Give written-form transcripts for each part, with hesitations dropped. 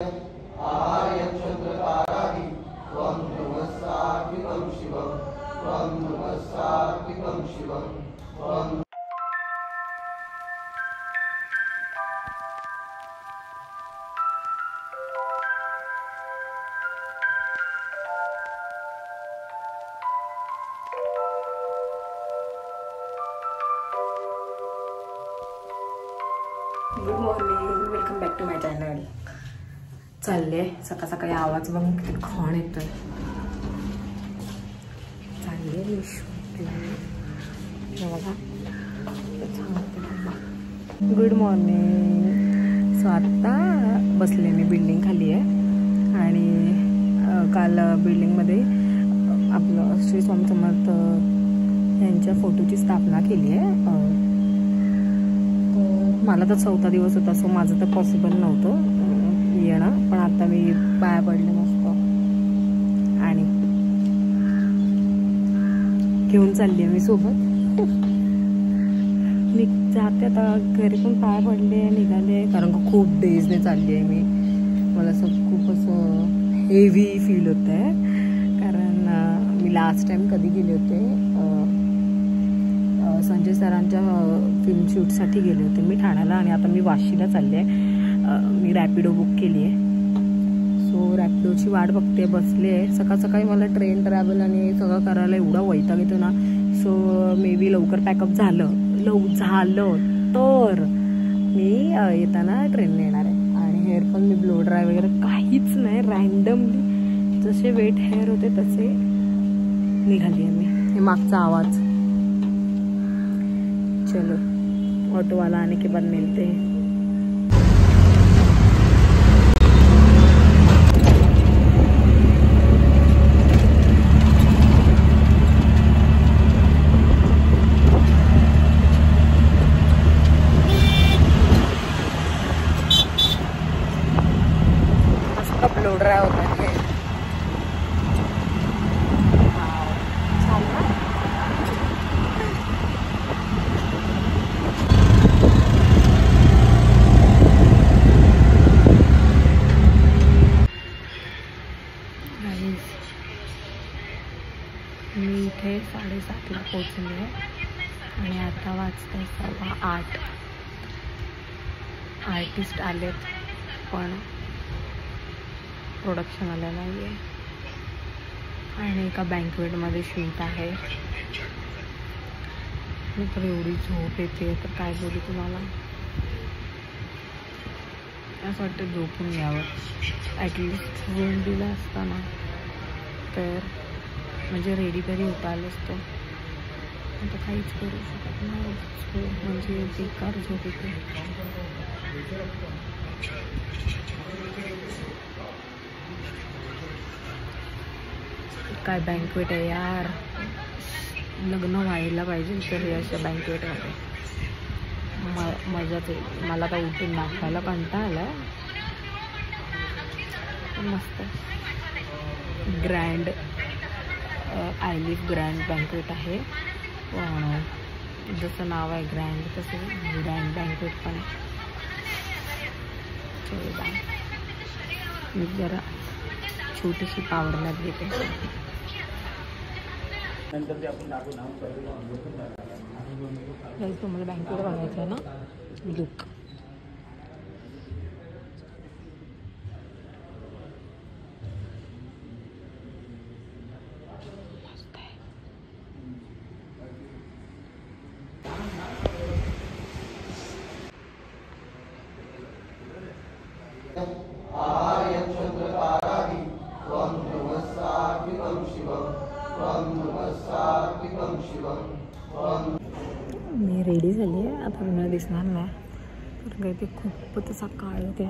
Good morning, welcome back to my channel. चालले सकाळ सकाळी आवाज बघून किती घाण येतोय. चालले गुड मॉर्निंग. सो आत्ता बसले मी बिल्डिंग खाली आहे आणि काल बिल्डिंगमध्ये आपलं श्री स्वामी समर्थ यांच्या फोटोची स्थापना केली आहे. मला तर 4था दिवस होता, सो माझं तर पॉसिबल नव्हतं येणं, पण आता मी पाया पडले मस्त आणि घेऊन चालली आहे मी सोबत. मी जाते आता घरी पण पाया पडले निघाले, कारण का खूप डेजने चालली आहे मी. मला असं खूप असं हेवी फील होत आहे, कारण मी लास्ट टाइम कधी गेले होते, संजय सरांच्या फिल्म शूटसाठी गेले होते मी ठाण्याला, आणि आता मी वाशीला चालले आहे. मी रॅपिडो बुक केली आहे, सो रॅपिडोची वाट बघते, बसले आहे. सकाळ सकाळी मला ट्रेन ट्रॅव्हल आणि सगळं करायला एवढा वैताग येतो ना, सो मे बी लवकर पॅकअप झालं तर मी येताना ट्रेनने येणार आहे. आणि हेअर पण मी ब्लो ड्राय वगैरे काहीच नाही, रँडमली जसे वेट हेअर होते तसे निघाली आहे मी. हे मागचा आवाज. चलो ऑटो वाला आने के बाद मिलते हैं. मस्त ब्लो ड्राय होता है. मी इथे 7:30ला पोहोचले आहे आणि आता वाजता 7:15. आर्टिस्ट आलेत पण प्रोडक्शन आलं नाही आहे आणि एका बँकवेटमध्ये शूट आहे. मी तर एवढी झोप येते तर काय बोलू तुम्हाला. असं वाटतं झोपून यावं. ॲटलिस्ट झोप दिला असताना तर म्हणजे रेडी तरी होता आलं असतं. आता काहीच करू शकत नाही, म्हणजे बेकार झोप येते. काय बँकवेट आहे यार, लग्न व्हायला पाहिजे तर अशा बँकवेटमध्ये मजाच आहे. मला तर उठून नाकायला कंटाळा आला. मस्त ग्रँड आयलिफ ग्रँड बँकवेट आहे. जसं नाव आहे ग्रँड तसं ग्रँड बँकवेट पण आहे. मी जरा छोटीशी पावडर नॅप घेते. तुम्हाला बँकवेट बघायचं आहे ना, लुक मी रेडी झाली आहे. आता मला दिसणार नाही तर काही ते खूपच सकाळ होते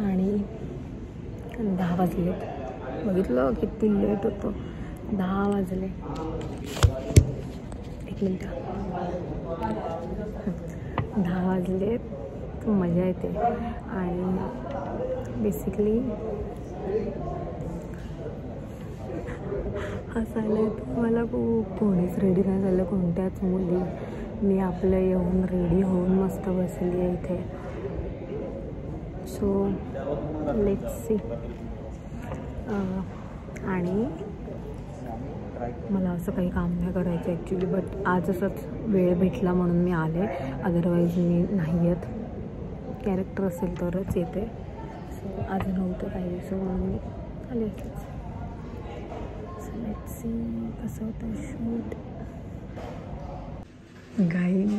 आणि 10 वाजलेत. बघितलं किती लेट होतो, 10 वाजले. 1 मिनिट. 10 वाजले. मजा येते आणि बेसिकली हसायला येतं मला खूप. कोणीच रेडी नाही झालं, कोणत्याच मुली. मी आपलं येऊन रेडी होऊन मस्त बसली आहे इथे. So let's see. आणि मला असं काही काम नाही करायचं ॲक्च्युली, बट आज असंच वेळ भेटला म्हणून मी आले. अदरवाईज मी नाही येत. कॅरेक्टर असेल तरच येते. सो आज नव्हतं काही, सो म्हणून मी आले असतेच. सो लेट्स सी कसं होतं शूट. गाईज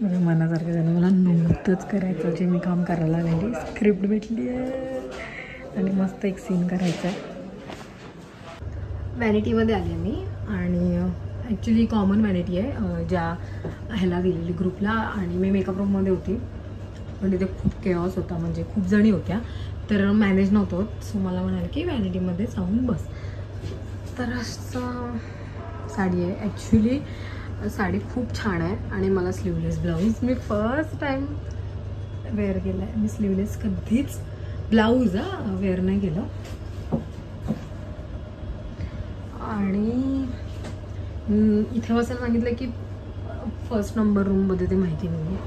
मला मनासारखं झालं. मला नव्हतंच करायचं जे मी काम करायला लागली. स्क्रिप्ट भेटली आहे आणि मस्त एक सीन करायचा आहे. व्हॅनिटीमध्ये आली आहे मी आणि ॲक्च्युली कॉमन व्हॅनिटी आहे ज्या ह्याला दिलेली ग्रुपला. आणि मी मेकअप रूममध्ये होती पण तिथे खूप केऑस होता, म्हणजे खूप जणी होत्या तर मॅनेज नव्हतं होत. सो मला म्हणाले की व्हॅनिटीमध्ये जाऊन बस. तर असं साडी आहे. ॲक्च्युली साडी खूप छान आहे आणि मला स्लीवलेस ब्लाऊज मी फर्स्ट टाईम वेअर केलं आहे. मी स्लीवलेस कधीच ब्लाऊज वेअर नाही केलं. आणि इथे बसायला सांगितलं की फर्स्ट नंबर रूममध्ये, ते माहिती नाही.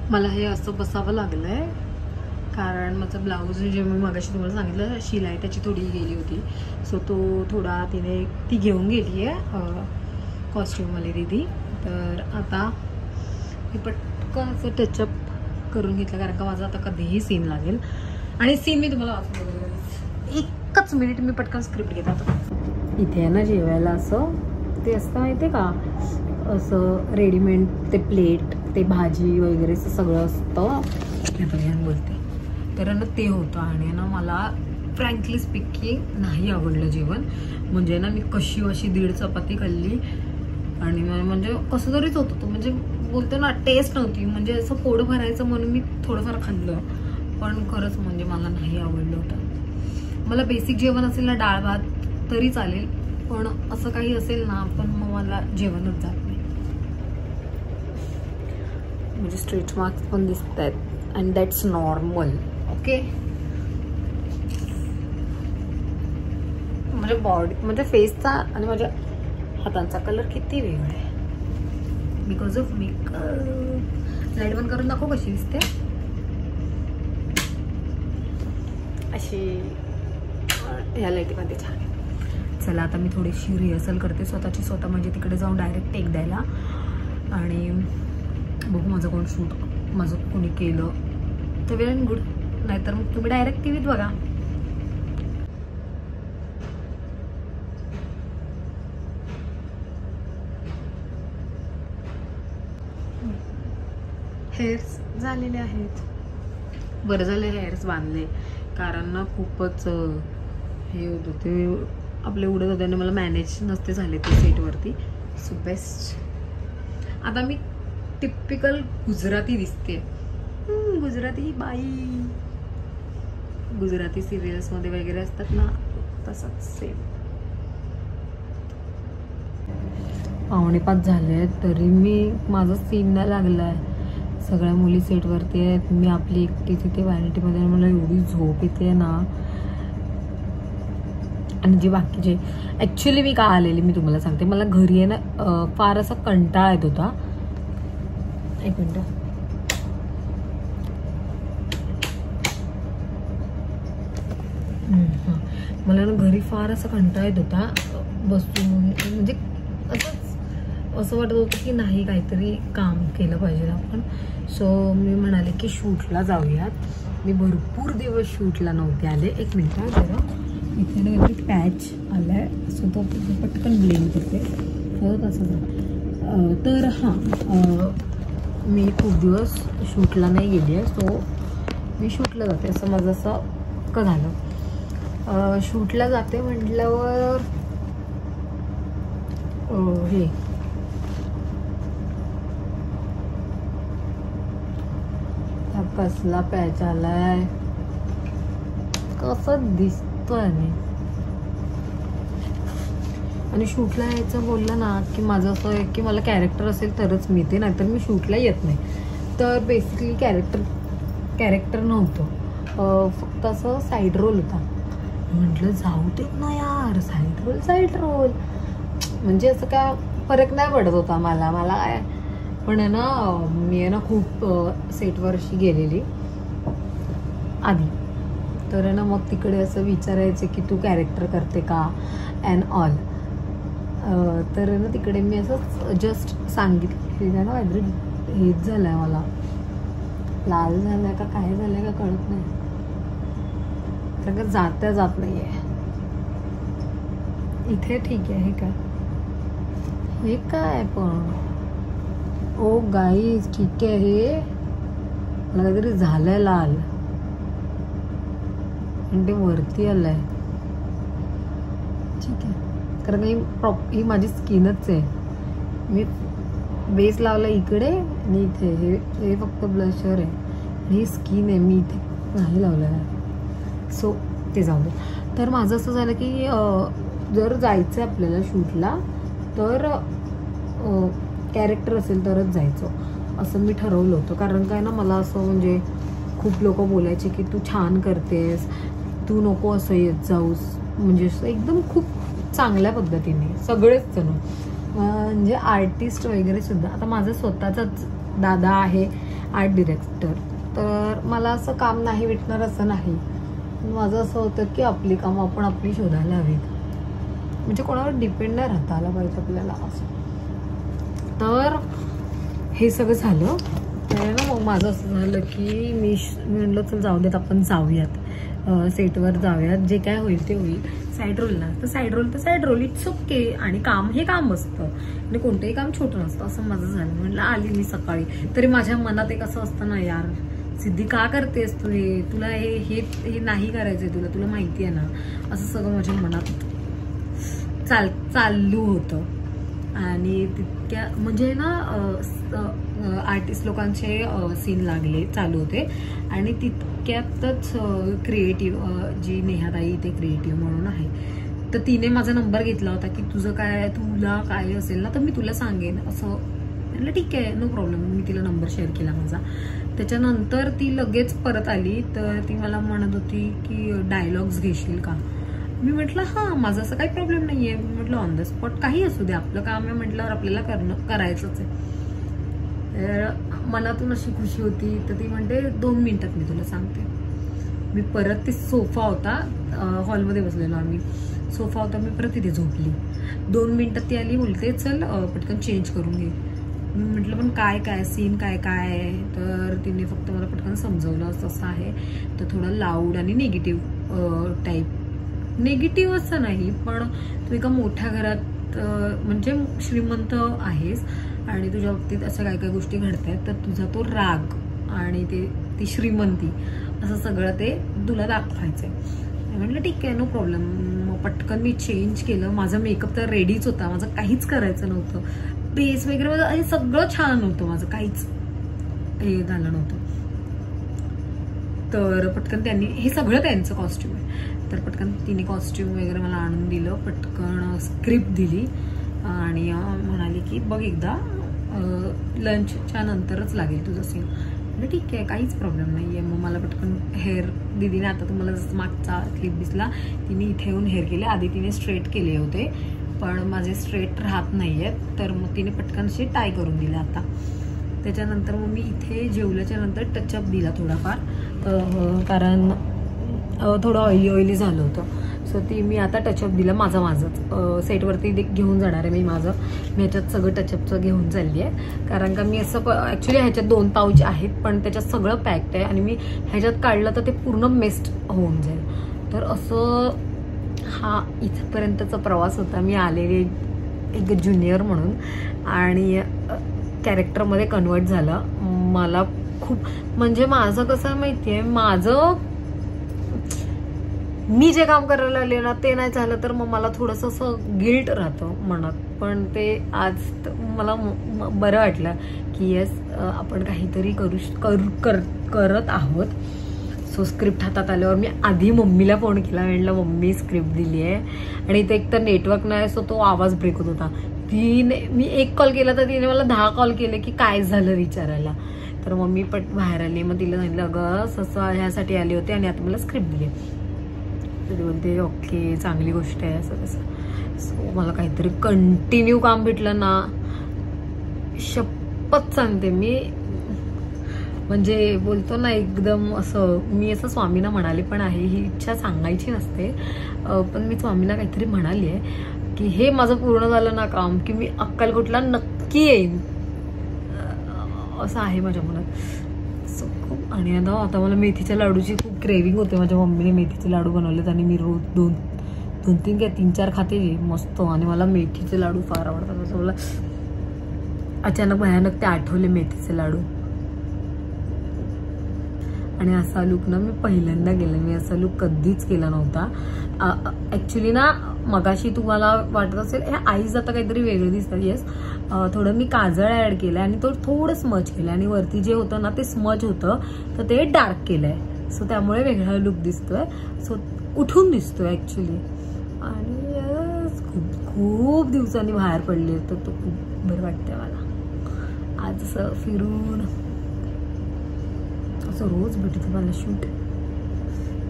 मला हे असं बसावं लागलं आहे कारण माझं ब्लाऊज जे मी मगाशी तुम्हाला सांगितलं शिलाई त्याची थोडी गेली होती. सो तो थोडा ती घेऊन गेली आहे कॉस्ट्यूमवाली दीदी. तर आता मी पटकन असं टचअप करून घेतलं कारण का माझा आता कधीही सीन लागेल. आणि सीन मी तुम्हाला वाचून बघेल. एकच मिनिट मी पटकन स्क्रिप्ट घेत आता. इथे आहे ना जेवायला असं ते असतं माहिती आहे का, असं रेडीमेड ते प्लेट, ते भाजी वगैरे सगळं असतं. पर्यंत बोलते तर ना ते होतं. आणि ना मला फ्रँकली स्पीकिंग नाही आवडलं जेवण. म्हणजे ना मी कशी अशी 1.5 चपाती खाल्ली आणि म्हणजे कसं तरीच होतं. तो म्हणजे बोलतो ना टेस्ट नव्हती. म्हणजे असं पोट भरायचं म्हणून मी थोडंफार खाल्लं पण खरंच म्हणजे मला नाही आवडलं होतं. मला बेसिक जेवण असेल ना डाळ भात तरी चालेल पण असं काही असेल ना पण मग मला जेवणच जात नाही. म्हणजे स्ट्रेच मार्क्स पण दिसत आहेत अँड दॅट्स नॉर्मल. ओके म्हणजे बॉडी म्हणजे फेसचा आणि माझ्या हातांचा कलर किती वेगळा आहे बिकॉज ऑफ मेकअप. लाईट बंद करून दाखव कशी दिसते. अशी ह्या लाईटीमध्ये छान आहे. चला आता मी थोडीशी रिहर्सल करते स्वतःची स्वतः, म्हणजे तिकडे जाऊन डायरेक्ट टेक द्यायला. आणि बघू माझं कोण शूट माझं कोणी केलं तर वेल अँड गुड, नाहीतर मग तुम्ही डायरेक्ट टी व्हीत बघा. हेअर्स झालेले आहेत. बरं झालं हेअर्स बांधले कारण ना खूपच हे होत होते आपले उडत होते आणि मला मॅनेज नसते झाले ते सेटवरती. So best. आता मी टिपिकल गुजराती दिसते. गुजराती बाई गुजराती सिरियल्समध्ये वगैरे असतात ना तसंच सेम. 4:45 झाले तरी मी माझं सीन नाही लागला आहे. सगळ्या मुली सेटवरती आहेत, मी आपली एकटी तिथे व्हॅनिटीमध्ये. मला एवढी झोप येते ना. आणि जे बाकीचे ॲक्च्युली मी का आलेली मी तुम्हाला सांगते. मला घरी आहे ना फार असा कंटाळा येत होता. एक मिनिट. मला ना घरी फार असा कंटाळा येत होता बसून. म्हणजे असं वाटत होतं की नाही काहीतरी काम केलं पाहिजे आपण. सो मी म्हणाले की शूटला जाऊयात. मी भरपूर दिवस शूटला नव्हते आले. एक मिनिट जरा इथे ना काहीतरी पॅच आला आहे सो तो पटकन ब्लेंड करते तसं. तर हां मी खूप दिवस शूटला नाही गेली आहे. सो मी शूटला जाते असं माझं असं का झालं. शूटला जाते म्हटल्यावर हे कसला पॅच आलाय कसं दिसतोय. आणि शूटला यायचं बोललं ना की माझं असं आहे की मला कॅरेक्टर असेल तरच मी ते, नाहीतर मी शूटला येत नाही. तर बेसिकली कॅरेक्टर नव्हतं, फक्त असं साईड रोल होता. म्हटलं जाऊ देत ना यार, साईड रोल म्हणजे असं काय फरक नाही पडत होता मला काय. पण आहे ना मी आहे ना खूप सेटवर अशी गेलेली आधी. तर आहे ना मग तिकडे असं विचारायचे की तू कॅरेक्टर करते का अँड ऑल. तर आहे ना तिकडे मी असं जस्ट सांगितलं ना काहीतरी हेच झालं आहे, मला लाल झालं आहे का काय झालं आहे का कळत नाही, तर जात नाही आहे इथे. ठीक आहे, हे काय पण ओ गाईज, ठीक आहे, हे मला काहीतरी झालंय लाल आणि ते वरती आलंय. ठीक आहे, कारण ही माझी स्किनच आहे. मी बेस लावला इकडे आणि इथे, हे फक्त ब्लशर आहे, ही स्किन आहे, मी इथे नाही लावलं आहे. सो ते जाऊ दे. तर माझं असं झालं की जर जायचं आपल्याला शूटला तर कॅरेक्टर असेल तरच जायचं असं मी ठरवलं होतं. कारण काय ना मला असं म्हणजे खूप लोक बोलायचे की तू छान करतेस, तू नको असं येत जाऊस, म्हणजे एकदम खूप चांगल्या पद्धतीने सगळेच जण, म्हणजे आर्टिस्ट वगैरे सुद्धा. आता माझं स्वतःचाच दादा आहे आर्ट डिरेक्टर, तर मला असं काम नाही भेटणार असं नाही. माझं असं होतं की आपली कामं आपण आपली शोधायला हवीत, म्हणजे कोणावर डिपेंड नाही राहता आला पाहिजे आपल्याला असं. तर हे सगळं झालं. तर ना मग माझं असं झालं की मी म्हणलं चल जाऊ देत, आपण जाऊयात सेटवर जाऊयात, जे काय होईल ते होईल. साईड रोलला तर साईड रोल इट्स ओके, आणि काम हे काम असतं आणि कोणतंही काम छोटं नसतं असं माझं झालं. म्हटलं आली मी सकाळी, तरी माझ्या मनात एक असं असतं ना, यार सिद्धी का करतेस तू हे, तुला हे नाही करायचंय, तुला माहिती आहे ना, असं सगळं माझ्या मनात चालू होतं. आणि तितक्या म्हणजे ना आर्टिस्ट लोकांचे सीन चालू होते आणि तितक्यातच क्रिएटिव्ह जी नेहाताई ते क्रिएटिव्ह म्हणून आहे, तर तिने माझा नंबर घेतला होता की तुला काय असेल ना तर मी तुला सांगेन असं. म्हटलं ठीक आहे, नो प्रॉब्लेम. मी तिला नंबर शेअर केला माझा. त्याच्यानंतर ती लगेच परत आली, तर ती मला म्हणत होती की डायलॉग्स घेशील का. मी म्हटलं हां, माझं असं काही प्रॉब्लेम नाही आहे. मी म्हटलं ऑन द स्पॉट काही असू दे, आपलं काम आहे म्हटल्यावर आपल्याला करायचंच आहे. मनातून अशी खुशी होती. तर ती म्हणते 2 मिनिटात मी तुला सांगते. मी परत ते सोफा होता, हॉलमध्ये बसलेलो आम्ही, सोफा होता, मी परत तिथे झोपली. 2 मिनिटात ती आली, बोलते चल पटकन चेंज करून घे. मी म्हटलं पण काय सीन काय तर तिने फक्त मला पटकन समजवलं असं आहे, तर थोडं लाऊड आणि निगेटिव्ह टाईप. निगेटिव्ह असं नाही, पण तू एका मोठ्या घरात म्हणजे श्रीमंत आहेस आणि तुझ्या बाबतीत अशा काय गोष्टी घडतायत, तर तुझा तो राग आणि ती श्रीमंती असं सगळं ते तुला दाखवायचंय. म्हटलं ठीक आहे, नो प्रॉब्लेम. मग पटकन मी चेंज केलं. माझा मेकअप तर रेडीच होता, माझं काहीच करायचं नव्हतं. बेस वगैरे हे सगळं छान होतं, माझं काहीच हे झालं नव्हतं. तर पटकन त्यांनी, हे सगळं त्यांचं कॉस्ट्युम आहे, तर पटकन तिने कॉस्ट्युम वगैरे मला आणून दिलं, पटकन स्क्रिप्ट दिली आणि म्हणाली की बघ एकदा लंचच्या नंतरच लागेल तुझं सीन. म्हणजे ठीक आहे, काहीच प्रॉब्लेम नाही आहे. मग मला पटकन हेअर दिदीने, आता तुम्हाला जसं मागचा क्लिप दिसला, तिने इथे येऊन हेअर केले. आधी तिने स्ट्रेट केले होते, पण माझे स्ट्रेट राहत नाही आहेत, तर मग तिने पटकन असे टाय करून दिले आता. त्याच्यानंतर मग मी इथे जेवल्याच्या नंतर टचअप दिला थोडाफार, कारण थोडं ऑइली झालं होतं. सो ती मी आता टचअप दिलं माझंच सेटवरती घेऊन जाणार आहे मी माझं. मी ह्याच्यात सगळं टचअपचं घेऊन चालली आहे, कारण का मी असं ॲक्च्युली ह्याच्यात 2 पाऊच आहेत, पण त्याच्यात सगळं पॅक्ड आहे आणि मी ह्याच्यात काढलं तर ते पूर्ण मेस्ट होऊन जाईल. तर असं हा इथपर्यंतचा प्रवास होता. मी आलेले एक ज्युनियर म्हणून आणि कॅरेक्टरमध्ये कन्वर्ट झालं. मला खूप म्हणजे माझं कसं माहिती आहे, मी जे काम करायला आले ना ते नाही झालं तर मग मला थोडंसं असं गिल्ट राहतं मनात. पण ते आज मला बरं वाटलं की येस, आपण काहीतरी करत आहोत. सो स्क्रिप्ट हातात आल्यावर मी आधी मम्मीला फोन केला, म्हटलं मम्मी स्क्रिप्ट दिली आहे आणि इथे एक तर नेटवर्क नाही, सो तो आवाज ब्रेक होत होता. मी 1 कॉल केला तर तिने मला 10 कॉल केले की काय झालं विचारायला. तर मम्मी बाहेर आली. मग तिला सांगितलं अगं असं ह्यासाठी आले होते आणि आता मला स्क्रिप्ट दिली. तरी बोलते ओके, चांगली गोष्ट आहे असं तसं. सो मला काहीतरी कंटिन्यू काम भेटलं ना, शपथ सांगते मी, म्हणजे बोलतो ना एकदम असं, मी असं स्वामींना म्हणाले पण आहे, ही इच्छा सांगायची नसते, पण मी स्वामींना काहीतरी म्हणाली आहे की हे माझं पूर्ण झालं ना काम की मी अक्कलकोटला नक्की येईन, असं आहे माझ्या मनात. सो खूप. आणि आता मला मेथीच्या लाडूची खूप क्रेविंग होते. माझ्या मम्मीने मेथीचे लाडू बनवलेत आणि मी रोज दोन 3-4 खाते मस्त. आणि मला मेथीचे लाडू फार आवडतात. असं मला अचानक भयानक ते आठवले मेथीचे लाडू. आणि असा लुक ना मी पहिल्यांदा केला. मी असा लुक कधीच केला नव्हता ॲक्च्युली ना. मगाशी तुम्हाला वाटत असेल हे आईज आता काहीतरी वेगळे दिसतात. येस, थोडं मी काजळ ॲड केलं आणि तो थोडं स्मज केलं आणि वरती जे होतं ना ते स्मज होतं तर ते डार्क केलं आहे. सो त्यामुळे वेगळा लुक दिसतोय. सो उठून दिसतोय ॲक्च्युली. आणि खूप दिवसांनी बाहेर पडले तर तो खूप बरं वाटतंय मला. आज असं फिरून असं रोज भेटतं मला शूट.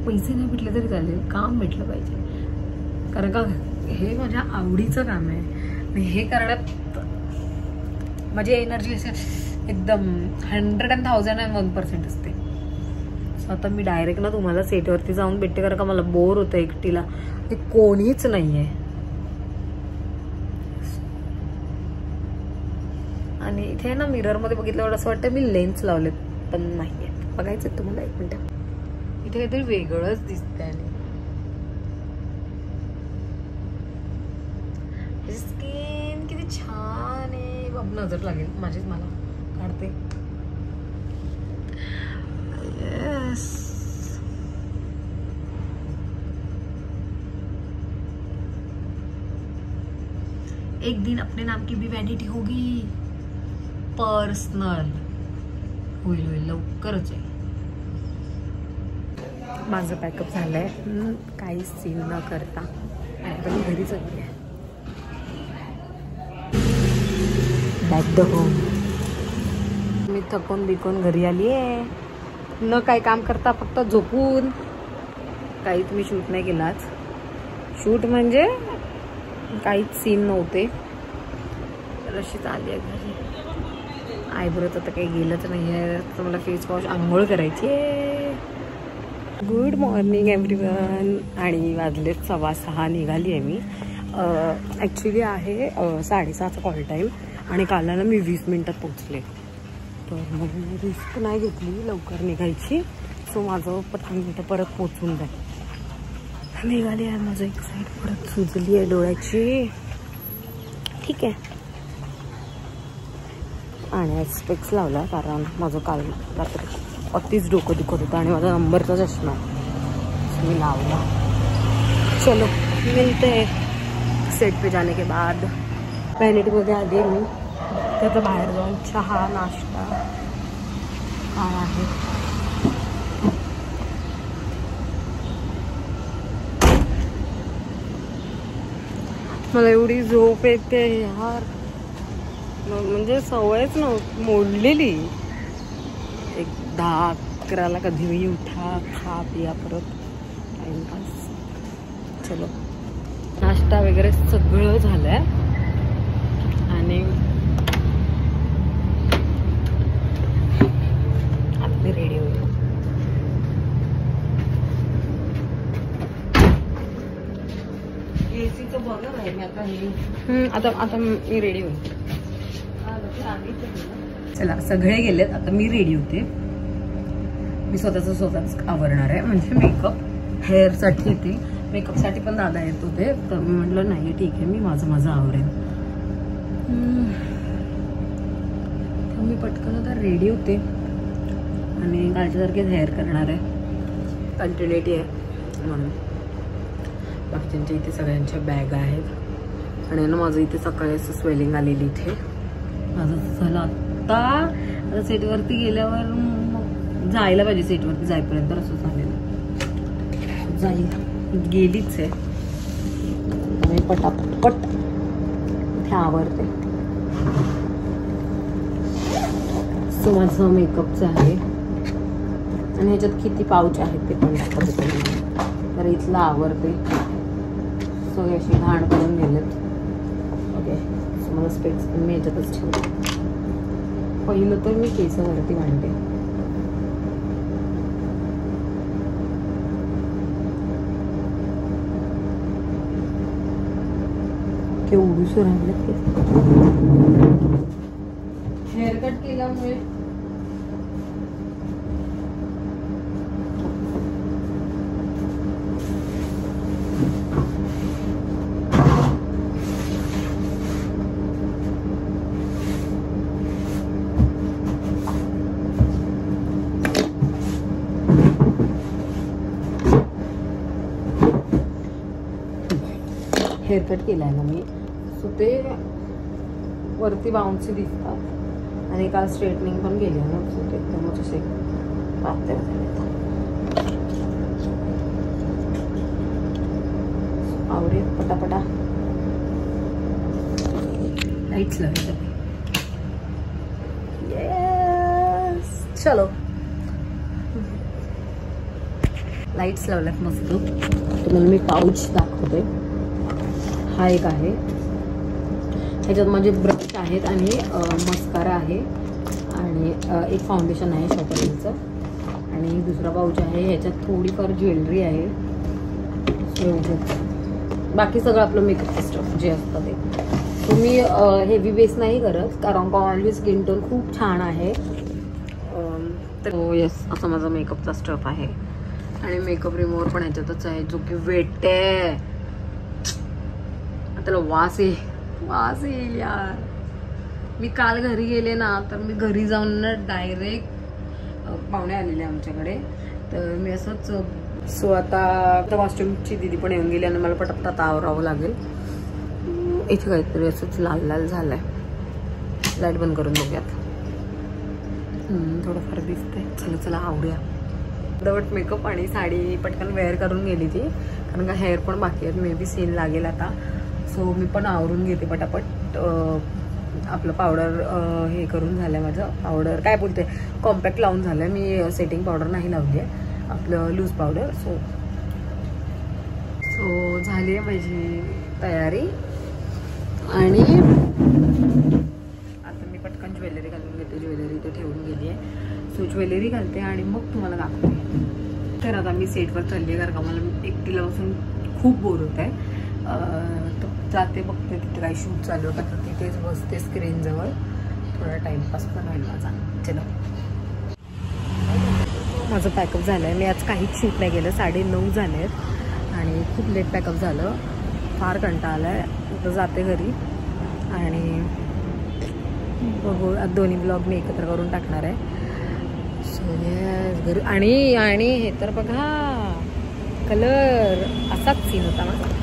पैसे नाही भेटले तरी चालेल, काम भेटलं पाहिजे. कारण का हे माझ्या आवडीचं काम आहे आणि हे करण्यात माझी एनर्जी असे एकदम 101% असते. सो आता मी डायरेक्ट ना तुम्हाला सेटवरती जाऊन भेटते, कारण का मला बोर होतं एकटीला. ते कोणीच नाही आहे. आणि इथे ना मिररमध्ये बघितल्यावर असं वाटतं मी लेन्स लावलेत, पण नाही आहे. बघायचं तुम्हाला 1 मिनिट. इथे काहीतरी वेगळंच दिसतंय. आणि स्किन किती छान आहे. बाब नजर लागेल माझीच मला. काढते. येस. एक दिन अपने नाम की भी वैनिटी होगी. पर्सनल होईल लवकरच आहे. माझं पॅकअप झालंय काही सीन न करता. आता मी घरीच आहे. Back the home. मी थकून बिकून घरी आली आहे. न काही काम करता फक्त झोपून. काहीच मी शूट नाही केला आज. शूट म्हणजे काहीच सीन नव्हते. तर अशीच आली आहे घरी. आयब्रोचं तर काही गेलंच नाही आहे. तर मला फेस वॉश आंघोळ करायची आहे. Good morning everyone. आणि वाजलेत 6:15 निघाली आहे मी. ॲक्च्युली आहे 7:30चा कॉल टाईम आणि कालला ना मी 20 मिनिटात पोचले. तर मग मी रिस्क नाही घेतली लवकर निघायची. सो माझं 15 मिनिटं परत पोचून जाईल. निघाली आहे. माझं एक साईड परत सुजली आहे डोळ्याची. ठीक आहे. आणि स्पेक्स लावला कारण माझं काल रात्री अतिच डोकं दुखत होतं आणि माझा नंबरचा चष्मा मी लावला. चलो मिलते सेट पे जाने के बाद. पॅलेटमध्ये आली मी. त्याचं बाहेर जाऊन चहा नाश्ता काय आहे. मला एवढी झोप येते यार. म्हणजे सवयच नव्हती मोडलेली. 10-11ला कधीही उठा, खा पिया, परत टाइमपास. चलो नाश्ता वगैरे सगळं झालंय. आणि आता मी रेडी होईल. एसीचं बघा आहे मी आता मी रेडी होईल. चला सगळे गेलेत. आता मी रेडी होते. मी स्वतःच आवरणार आहे. म्हणजे मेकअप हेअरसाठी येते. मेकअपसाठी पण दादा येत होते. तर मी म्हटलं नाही ठीक आहे मी माझं आवरेन. तर मी पटकन आता रेडी होते आणि कालच्यासारखेच हेअर करणार आहे. कंटिन्युटी आहे म्हणून. बाकीच्यांच्या इथे सगळ्यांच्या बॅग आहेत. आणि ना माझं इथे सकाळी असं स्वेलिंग आलेली इथे. माझं झालं आता सेटवरती गेल्यावर मग जायला पाहिजे. सेटवरती जाईपर्यंत असं झालेलं जाईल. गेलीच आहे. मी पटापट इथे आवरते. सो माझं मेकअपचं आहे आणि ह्याच्यात किती पाऊच आहेत ते पण दाखवते. तर इथलं आवरते. सो अशी घाण करून गेलेत. ओके. सो मला स्पेक्स पण मी याच्यातच ठेवते. पहिलं तर मी केसावरती मांडते. केवढूसं राहिले ते. हेअरकट केल्यामुळे हेअरकट केला आहे ना मी, सो ते वरती बाउन्सी दिसतात आणि काल स्ट्रेटनिंग पण केली आहे ना, सो ते एकदमच असे पातळ झाले. आवडेल पटापटा लाईट्स लावायचं. येस, चलो लाईट्स लावल्यात मस्त. तुम्हाला मी पाऊच दाखवते. हा एक आहे, ह्याच्यात माझे ब्रश आहेत आणि मस्कारा आहे आणि एक फाउंडेशन आहे शॉपरचं आणि दुसरा पाऊच आहे. ह्याच्यात थोडीफार ज्वेलरी आहे. बाकी सगळं आपलं मेकअप स्टफ जे असतं ते. तुम्ही हेवी बेस नाही करत कारण का ऑलवेज स्किन टोन खूप छान आहे. तर येस, असा माझा मेकअपचा स्टफ आहे आणि मेकअप रिमूव्हर पण ह्याच्यातच आहे, जो की वेट आहे. त्याला वास येईल यार. मी काल घरी गेले ना, तर मी घरी जाऊन ना डायरेक्ट पाहुणे आलेले आमच्याकडे, तर मी असंच. सो आता कॉस्ट्युमची दिदी पण येऊन गेली आणि मला पटापट आवरावं लागेल. इथे काहीतरी असंच लाल लाल झालंय. लाईट बंद करून बघूयात. थोडंफार दिसतंय. चला चला आवडूया. अर्धवट मेकअप आणि साडी पटकन वेअर करून गेली ती, कारण का हेअर पण बाकी आहेत. मे बी सीन लागेल आता. सो मी पण आवरून घेते पटापट. आपलं पावडर हे करून झालं आहे माझं. पावडर काय बोलते, कॉम्पॅक्ट लावून झालं आहे. मी सेटिंग पावडर नाही लावली आहे, आपलं लूज पावडर. सो झाली आहे माझी तयारी आणि आता मी पटकन ज्वेलरी घालून घेते. ज्वेलरी ते ठेवून गेली आहे. सो ज्वेलरी घालते आणि मग तुम्हाला दाखवते. तर आता मी सेटवर चालली आहे कारण का मला एकटीला बसून खूप बोर होत आहे. तर जाते बघते तिथे काही शूट चालू आहे का, तिथेच बसते स्क्रीनजवळ. थोडा टाईमपास पण होईल माझा. चलो, माझं पॅकअप झालं आहे. मी आज काहीच शूट नाही केलं. 9:30 झाले आहेत आणि खूप लेट पॅकअप झालं. फार कंटाळा आला आहे. आता जाते घरी आणि बघू. दोन्ही ब्लॉग मी एकत्र करून टाकणार आहे. सो घरी आणि हे तर बघा, कलर असाच सीन होता माझा.